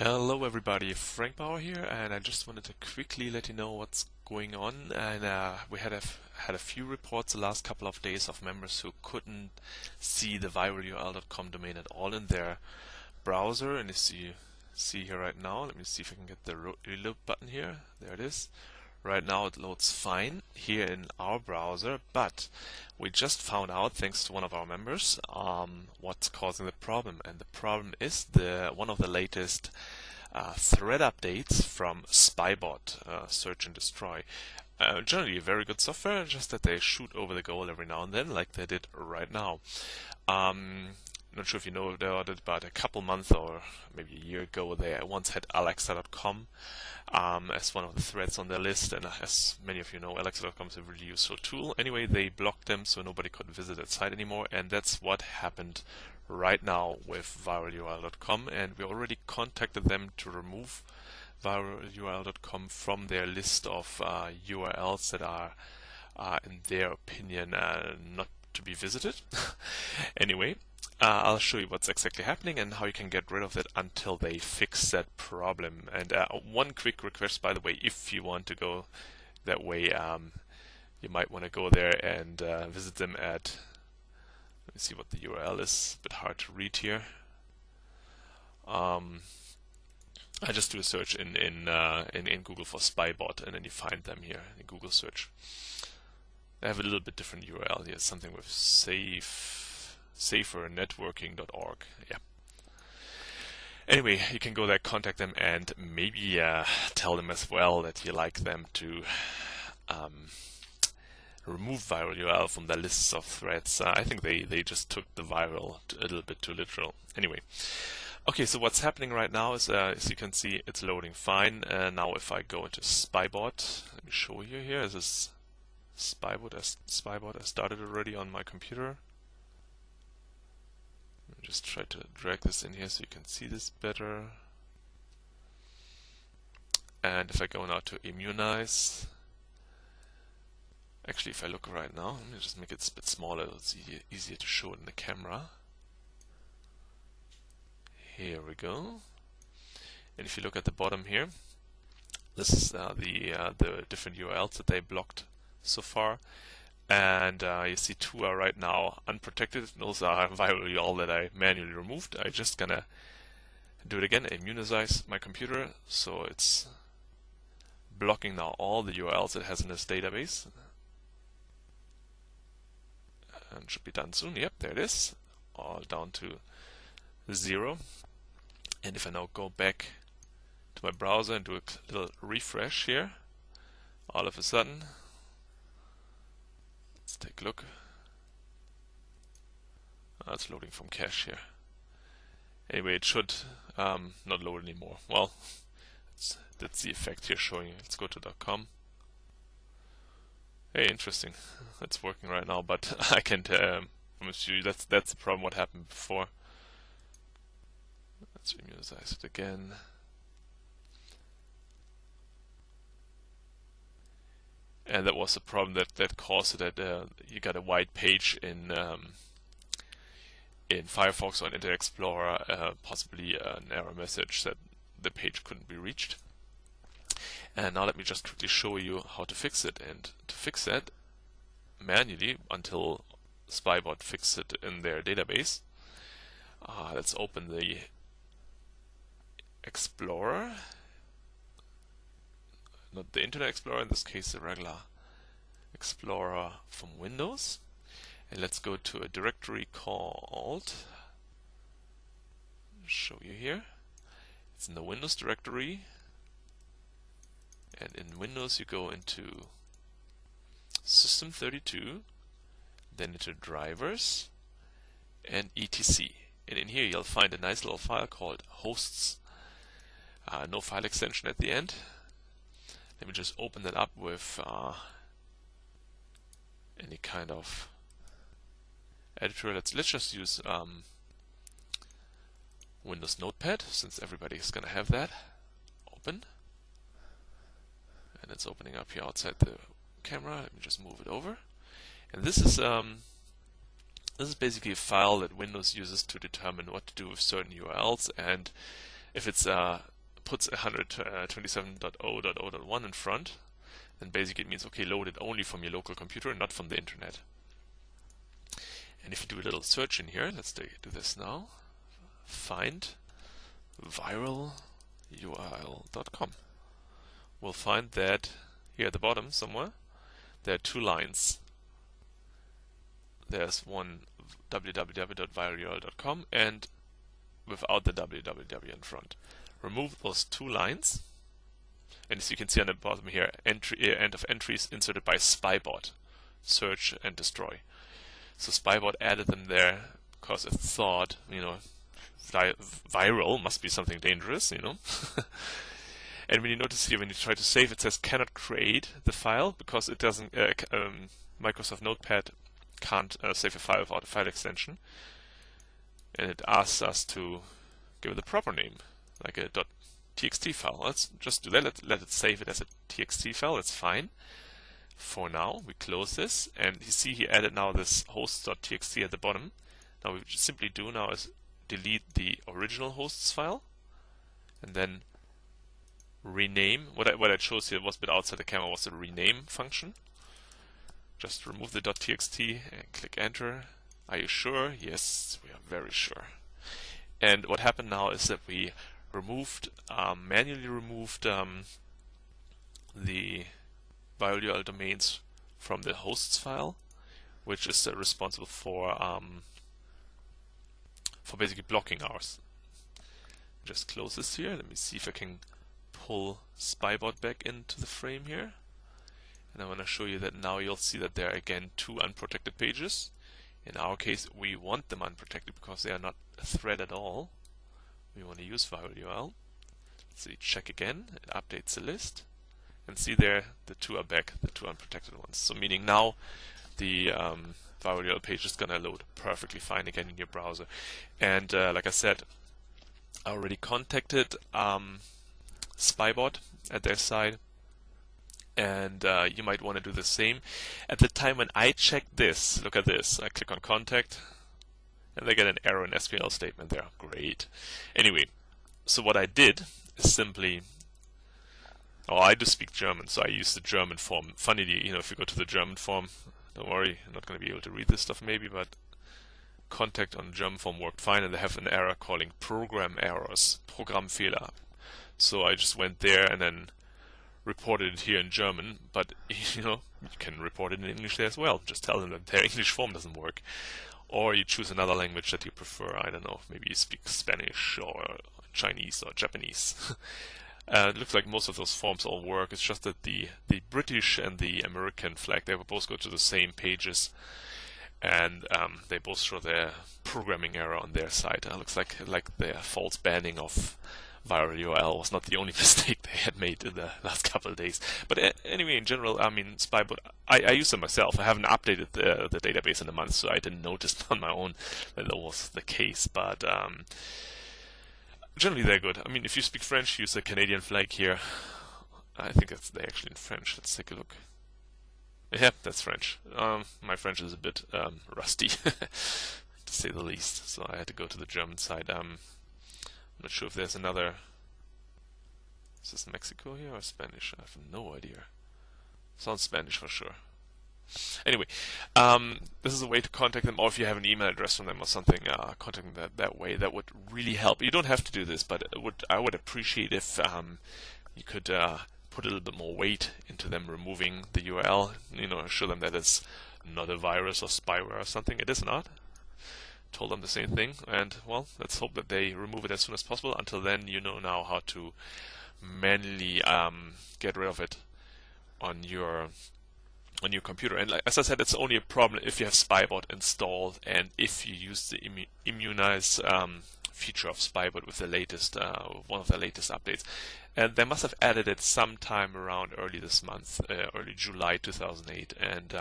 Hello everybody, Frank Bauer here, and I just wanted to quickly let you know what's going on. And we had a few reports the last couple of days of members who couldn't see the ViralURL.com domain at all in their browser. And as you see here right now, let me see if I can get the reload button here. There it is. Right now it loads fine here in our browser, but we just found out, thanks to one of our members, what's causing the problem. And the problem is one of the latest thread updates from SpyBot, Search and Destroy. Generally a very good software, just that they shoot over the goal every now and then, like they did right now. Not sure if you know about it, but a couple months or maybe a year ago, they once had Alexa.com as one of the threads on their list, and as many of you know, Alexa.com is a really useful tool. Anyway, they blocked them so nobody could visit that site anymore, and that's what happened right now with ViralURL.com, and we already contacted them to remove ViralURL.com from their list of URLs that are, in their opinion, not to be visited. Anyway, I'll show you what's exactly happening and how you can get rid of it until they fix that problem. And one quick request, by the way, if you want to go that way, you might want to go there and visit them at, let me see what the URL is, a bit hard to read here. I just do a search in Google for SpyBot, and then you find them here in Google search. They have a little bit different URL here, something with safernetworking.org. Yeah. Anyway, you can go there, contact them, and maybe tell them as well that you like them to remove ViralURL from their lists of threads. I think they just took the viral a little bit too literal. Anyway. Okay, so what's happening right now is, as you can see, it's loading fine. Now if I go into SpyBot, let me show you here. This is SpyBot. I started already on my computer. Let me just try to drag this in here so you can see this better. And if I go now to immunize, actually if I look right now, let me just make it a bit smaller, it's easier to show it in the camera. Here we go. And if you look at the bottom here, this is the different URLs that they blocked so far. And you see two are right now unprotected. Those are ViralURL that I manually removed. I'm just gonna do it again, immunize my computer, so it's blocking now all the URLs it has in this database. And should be done soon. Yep, there it is. All down to 0. And if I now go back to my browser and do a little refresh here, all of a sudden, let's take a look. It's loading from cache here. Anyway, it should not load anymore. Well, that's the effect here showing. Let's go to .com. Hey, interesting. That's working right now, but I can't promise you that's the problem what happened before. Let's immunize it again. And that was the problem that caused it, that you got a white page in Firefox or in Internet Explorer, possibly an error message that the page couldn't be reached. And now let me just quickly show you how to fix it. And to fix that manually until SpyBot fixes it in their database, let's open the Explorer, not the Internet Explorer, in this case the regular Explorer from Windows, and let's go to a directory called, I'll show you here, it's in the Windows directory, and in Windows you go into System32, then into Drivers and etc, and in here you'll find a nice little file called hosts. No file extension at the end. Let me just open that up with any kind of editor. Let's just use Windows Notepad, since everybody is going to have that. Open, and it's opening up here outside the camera. Let me just move it over, and this is basically a file that Windows uses to determine what to do with certain URLs, and If it's puts 127.0.0.1 in front, then basically it means, okay, load it only from your local computer, not from the internet. And if you do a little search in here, let's do this now, find ViralURL.com. We'll find that here at the bottom somewhere, there are two lines. There's one www.viralurl.com and without the www in front. Remove those two lines, and as you can see on the bottom here, end of entries inserted by SpyBot, search and destroy. So SpyBot added them there because it thought, viral must be something dangerous, And when you notice here, when you try to save, it says cannot create the file because it doesn't. Microsoft Notepad can't save a file without a file extension, and it asks us to give it the proper name, like a .txt file. Let's just do that. Let it save it as a txt file. That's fine. For now, we close this, and you see he added now this hosts.txt at the bottom. Now what we simply do now is delete the original hosts file, and then rename. What I chose here was a bit outside the camera was the rename function. Just remove the .txt and click enter. Are you sure? Yes, we are very sure. And what happened now is that we removed, manually removed the ViralURL domains from the hosts file, which is responsible for basically blocking ours. Just close this here. Let me see if I can pull SpyBot back into the frame here. And I want to show you that now you'll see that there are again two unprotected pages. In our case, we want them unprotected because they are not a thread at all. We want to use ViralURL. Let's see, check again. It updates the list. And see there, the two are back, the two unprotected ones. So meaning now the ViralURL page is going to load perfectly fine again in your browser. And like I said, I already contacted SpyBot at their side, and you might want to do the same. At the time when I checked this, look at this, I click on contact, and they get an error in SQL statement there. Great. Anyway, so what I did is simply, I do speak German, so I use the German form. Funny, if you go to the German form, don't worry, I'm not going to be able to read this stuff maybe, but contact on the German form worked fine, and they have an error calling program errors, Programmfehler. So I just went there and then reported it here in German, but you can report it in English there as well. Just tell them that their English form doesn't work. Or you choose another language that you prefer. I don't know, maybe you speak Spanish or Chinese or Japanese. It looks like most of those forms all work. It's just that the British and the American flag, they both go to the same pages, and they both show their programming error on their side. It looks like their false banning of ViralURL was not the only mistake they had made in the last couple of days. But anyway, in general, I mean, SpyBot, I use them myself. I haven't updated the database in a month, so I didn't notice on my own that that was the case. But generally, they're good. I mean, if you speak French, use the Canadian flag here. I think they're actually in French. Let's take a look. Yeah, that's French. My French is a bit rusty, to say the least. So I had to go to the German side. I'm not sure if there's another. Is this Mexico here or Spanish? I have no idea. Sounds Spanish for sure. Anyway, this is a way to contact them, or if you have an email address from them or something, contact them that way. That would really help. You don't have to do this, but I would appreciate if you could put a little bit more weight into them removing the URL. Show them that it's not a virus or spyware or something. It is not. Told them the same thing, and well, let's hope that they remove it as soon as possible. Until then, you know now how to manually get rid of it on your computer. And as I said, it's only a problem if you have SpyBot installed and if you use the immunize feature of SpyBot with the latest one of the latest updates. And they must have added it sometime around early this month, early July 2008. And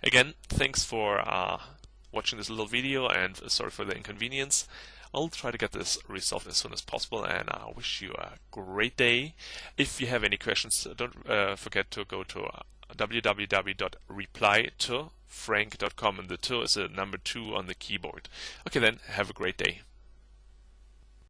again, thanks for watching this little video, and sorry for the inconvenience. I'll try to get this resolved as soon as possible, and I wish you a great day. If you have any questions, don't forget to go to www.replytofrank.com, and the 2 is a number 2 on the keyboard. Okay then, have a great day.